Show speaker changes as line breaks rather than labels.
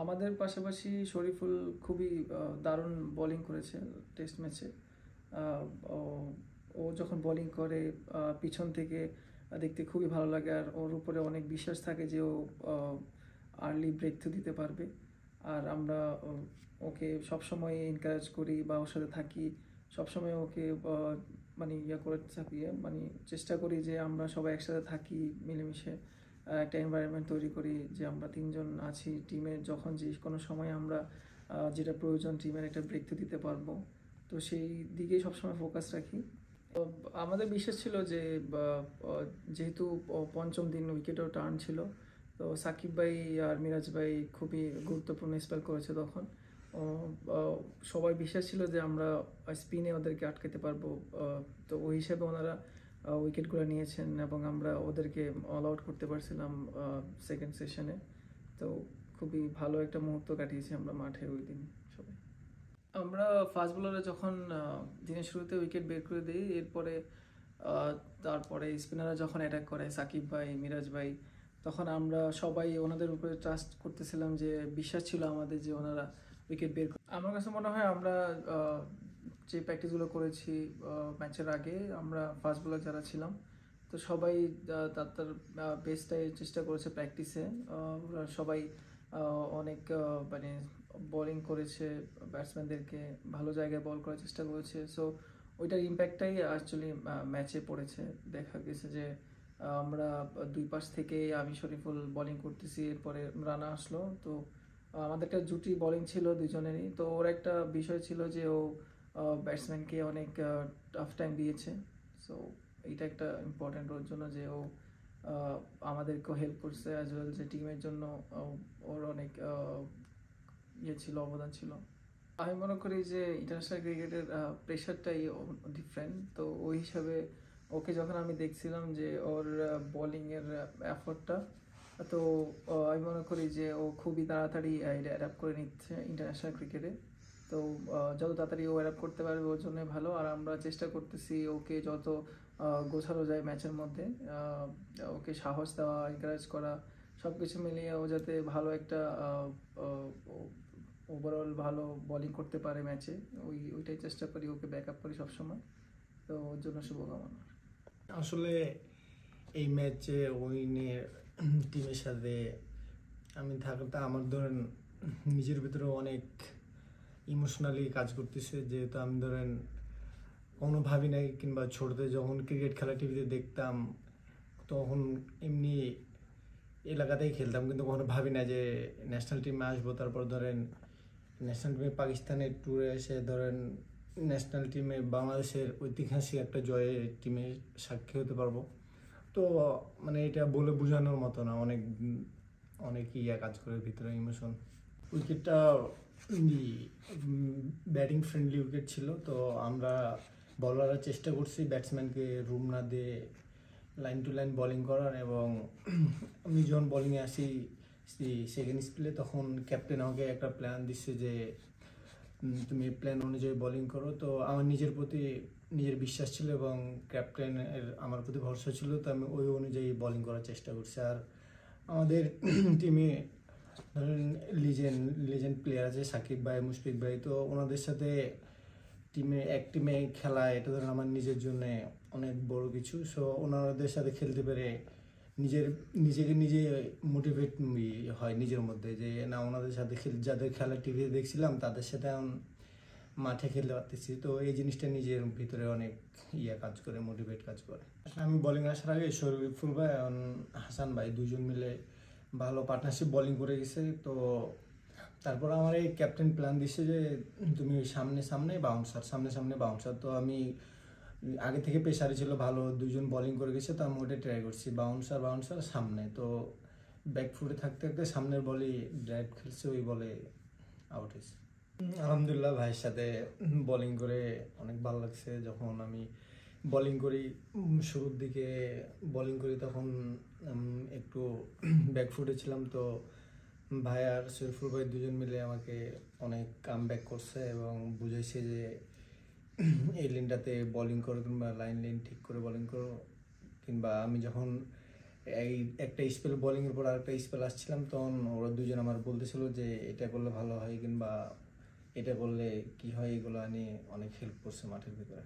আমাদের পাশাপাশি শরীফুল খুবই দারুণ বোলিং করেছে টেস্ট ম্যাচে। ও ও যখন বোলিং করে পিছন থেকে দেখতে খুবই ভালো লাগে, আর ওর উপরে অনেক বিশ্বাস থাকে যে ও আর্লি ব্রেক থ্রু দিতে পারবে। আর আমরা ওকে সবসময় এনকারেজ করি বা ওর সাথে থাকি, সবসময় ওকে মানে করে থাকি, মানে চেষ্টা করি যে আমরা সবাই একসাথে থাকি, মিলেমিশে একটা এনভায়রনমেন্ট তৈরি করি যে আমরা তিনজন আছি টিমে, যখন যে কোনো সময় আমরা যেটা প্রয়োজন টিমের একটা ব্রেক থ্রু দিতে পারবো। তো সেই দিকেই সবসময় ফোকাস রাখি। তো আমাদের বিশ্বাস ছিল যে যেহেতু পঞ্চম দিন উইকেটও টার্ন ছিল, তো সাকিব ভাই আর মিরাজ ভাই খুবই গুরুত্বপূর্ণ স্পেল করেছে তখন। সবাই বিশ্বাস ছিল যে আমরা স্পিনে ওদেরকে আটকাতে পারবো। তো ওই হিসাবে ওনারা উইকেটগুলো নিয়েছেন এবং আমরা ওদেরকে অল আউট করতে পারছিলাম সেকেন্ড সেশনে। তো খুবই ভালো একটা মুহূর্ত কাটিয়েছি আমরা মাঠে ওই দিন সবাই। আমরা ফাস্ট বোলারে যখন দিনের শুরুতে উইকেট বের করে দিই, এরপরে তারপরে স্পিনাররা যখন অ্যাটাক করে সাকিব ভাই, মিরাজ ভাই, তখন আমরা সবাই ওনাদের উপরে ট্রাস্ট করতেছিলাম, যে বিশ্বাস ছিল আমাদের যে ওনারা উইকেট বের করে। আমার কাছে মনে হয় আমরা যে প্র্যাকটিসগুলো করেছি ম্যাচের আগে, আমরা ফাস্ট বোলার যারা ছিলাম, তো সবাই তার তার বেস্টটাই চেষ্টা করেছে প্র্যাকটিসে। ওরা সবাই অনেক মানে বোলিং করেছে, ব্যাটসম্যানদেরকে ভালো জায়গায় বল করার চেষ্টা করেছে। সো ওইটার ইম্প্যাক্টটাই অ্যাকচুয়ালি ম্যাচে পড়েছে। দেখা গেছে যে আমরা দুই পাশ থেকে আমি শরীফুল বোলিং করতেছি, এরপরে রানা আসলো। তো আমাদের একটা জুটি বোলিং ছিল দুজনেরই। তো ওর একটা বিষয় ছিল যে ও ব্যাটসম্যানকে অনেক টাফ টাইম দিয়েছে। সো এইটা একটা ইম্পর্টেন্ট ওর জন্য, যে ও আমাদেরকেও হেল্প করছে অ্যাজ ওয়েল, যে টিমের জন্য ওর অনেক ইয়ে ছিল, অবদান ছিল। আমি মনে করি যে ইন্টারন্যাশনাল ক্রিকেটের প্রেশারটাই ডিফারেন্ট। তো ওই হিসাবে ওকে যখন আমি দেখছিলাম যে ওর বোলিংয়ের এফোর্টটা, তো আমি মনে করি যে ও খুবই তাড়াতাড়ি এটা অ্যাডাপ্ট করে নিচ্ছে ইন্টারন্যাশনাল ক্রিকেটে। তো যত তাড়াতাড়ি ও অ্যাডাপ্ট করতে পারবে ওর জন্য ভালো। আর আমরা চেষ্টা করতেছি ওকে যত গোছানো যায় ম্যাচের মধ্যে, ওকে সাহস দেওয়া, এনকারেজ করা, সব কিছু মিলিয়ে ও যাতে ভালো একটা ওভারঅল ভালো বোলিং করতে পারে ম্যাচে। ওইটাই চেষ্টা করি, ওকে ব্যাক আপ করি সবসময়। তো ওর জন্য শুভকামনা।
আসলে এই ম্যাচে উইনের টিমের সাথে আমি থাকতে আমার ধরেন নিজের ভিতরে অনেক ইমোশনালি কাজ করতেছে, যেহেতু আমি ধরেন কোনো ভাবি নাই, কিংবা ছোটতে যখন ক্রিকেট খেলা টিভিতে দেখতাম তখন এমনি এলাকাতেই খেলতাম, কিন্তু কখনো ভাবি না যে ন্যাশনাল টিমে আসবো। তারপর ধরেন ন্যাশনাল টিমে পাকিস্তানের ট্যুরে এসে ধরেন ন্যাশনাল টিমে বাংলাদেশের ঐতিহাসিক একটা জয়ের টিমে সাক্ষী হতে পারবো। তো মানে এটা বলে বোঝানোর মতো না, অনেক অনেক ইয়া কাজ করে ভিতরে, ইমোশন। উইকেটটা ব্যাটিং ফ্রেন্ডলি উইকেট ছিল, তো আমরা বলাররা চেষ্টা করছি ব্যাটসম্যানকে রুম না দিয়ে লাইন টু লাইন বোলিং করার। এবং আমি যখন বোলিংয়ে আসি সেকেন্ড স্পেলে, তখন ক্যাপ্টেন আমাকে একটা প্ল্যান দিচ্ছে যে তুমি প্ল্যান অনুযায়ী বোলিং করো। তো আমার নিজের প্রতি নিজের বিশ্বাস ছিল এবং ক্যাপ্টেনের আমার প্রতি ভরসা ছিল, তো আমি ওই অনুযায়ী বোলিং করার চেষ্টা করছি। আর আমাদের টিমে ধরেন লিজেন্ড লিজেন্ড প্লেয়ার আছে সাকিব ভাই, মুশফিক ভাই, তো ওনাদের সাথে এক টিমে খেলা, এটা ধরেন আমার নিজের জন্য অনেক বড় কিছু। সো ওনাদের সাথে খেলতে পেরে নিজেকে নিজে মোটিভেট হয় নিজের মধ্যে, যে না ওনাদের সাথে যাদের খেলা টিভিতে দেখছিলাম তাদের সাথে এখন মাঠে খেলতে পারতেছি। তো এই জিনিসটা নিজের ভিতরে অনেক কাজ করে, মোটিভেট কাজ করে। আমি বোলিং আসার আগে শরীফুল ভাই এবং হাসান ভাই দুজন মিলে ভালো পার্টনারশিপ বোলিং করে গেছে। তো তারপর আমার এই ক্যাপ্টেন প্ল্যান দিচ্ছে যে তুমি সামনে সামনে বাউন্সার। তো আমি আগে থেকে পেসারে ছিল ভালো, দুজন বোলিং করে গেছে, তো আমি ওটা ট্রাই করছি বাউন্সার সামনে। তো ব্যাকফুটে থাকতে থাকতে সামনের বলে ড্রাইভ খেলছে, ওই বলে আউট হয়েছে। আলহামদুলিল্লাহ, ভাইয়ের সাথে বোলিং করে অনেক ভালো লাগছে। যখন আমি বোলিং করি, শুরুর দিকে বোলিং করি, তখন একটু ব্যাকফুটে ছিলাম। তো ভাই আর শরীফুল ভাই দুজন মিলে আমাকে অনেক কাম ব্যাক করছে এবং বুঝাইছে যে এই লাইনটাতে বোলিং করো, কিংবা লাইন ঠিক করে বোলিং করো। কিংবা আমি যখন এই একটা স্পেল বোলিংয়ের পর আরেকটা স্পেল আসছিলাম, তখন ওরা দুজন আমার বলতেছিল যে এটা করলে ভালো হয় কিংবা এটা করলে কি হয়, এগুলো নিয়ে অনেক হেল্প করছে মাঠের ভিতরে।